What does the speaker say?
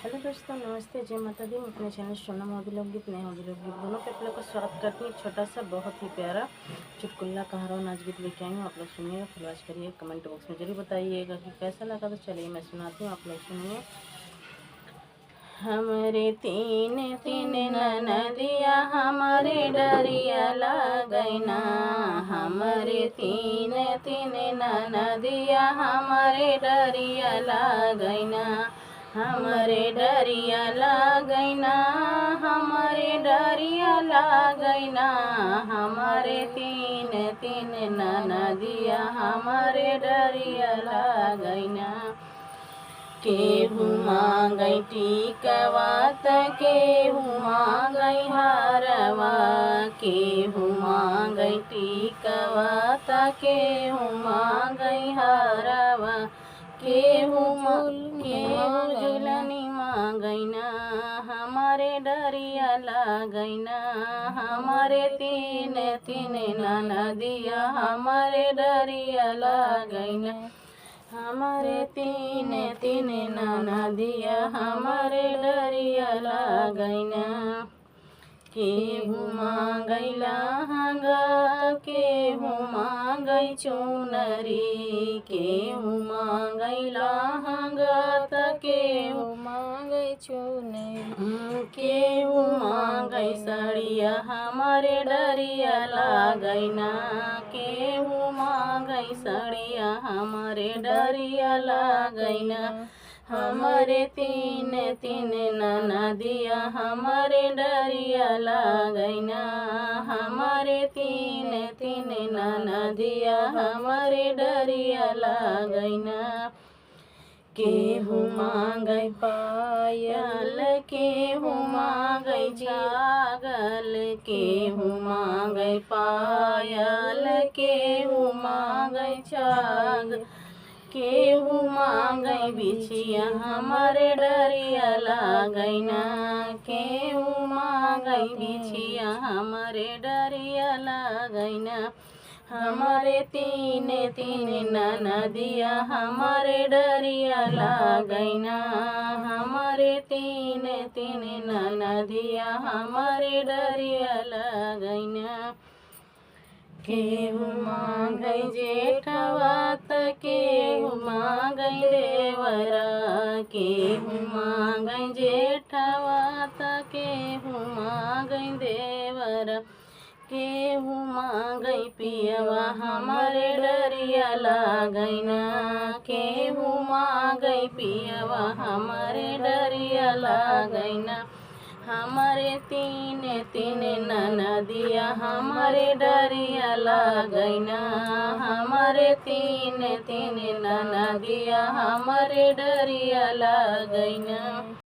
Hello दोस्तों, नमस्ते, जय माता दी। मैं अपने चैनल सोना मोदी लोकगीत नए मोदी लोकगीत दोनों पे आप लोग का स्वागत करती हूँ। एक छोटा सा बहुत ही प्यारा चुटकुल्ला कहारा नाच गीत लेके आई हूँ। आप लोग सुनिए, फॉलोअर्स करिए, कमेंट बॉक्स में जरूर बताइएगा कि कैसा लगा। तो चलिए मैं सुनाती हूँ, आप लोग सुनिए। हमारे तीन तीन ननदिया हमारे डरिया लगैना, हमारे तीन तीन ननदिया हमारे डरिया लगैना, हमारे डरिया लगैना, हमारे डरिया लगैना, हमारे तीन तीन ननदिया हमारे डरिया लगैना। केहू मांगै टिकवा त केहू मांगै हारवा, केहू मांगै टिकवा त केहू मांगै हारवा, केहू झुलनी मांगैना, हमारे डरिया लगैना, हमारे तीन तीन ननदिया हमारे डरिया लगैना, हमारे तीन तीन ननदिया हमारे डरिया लगैना। केहू मांगै लहंगा, केहू मांगै चुनरी, केहू मांगै लहंगा त केहू मांगै चुनरी, केहू मांगै साड़िया हमारे डरिया लगैना, केहू मांगै साड़िया हमारे डरिया लगैना, हमारे तीन तीन ननदिया हमारे डरिया लगैना, हमारे तीन तीन ननदिया हमारे डरिया लगैना। केहू मांगै पायल, केहू मांगै छागल, केहू मांगै पायल, केहू मांगै छागल, केहू मांगै बिछिया हमारे डरिया लगैना, केहू मांगै बिछिया हमारे डरिया लगैना, हमारे तीन तीन ननदिया हमारे डरिया लगैना, हमारे तीन तीन ननदिया हमारे डरिया लगैना। केहू मांगै जेठवा त केहू मांगै देवरा, केहू मांगै जेठवा त केहू मांगै देवरा, केहू मांगै पियवा हमारे डरिया लगैना, केहू मांगै पियवा हमारे डरिया लगैना, हमारे तीन तीन ननदिया हमारे डरिया लगैना, हमारे तीन तीन ननदिया हमारे डरिया लगैना।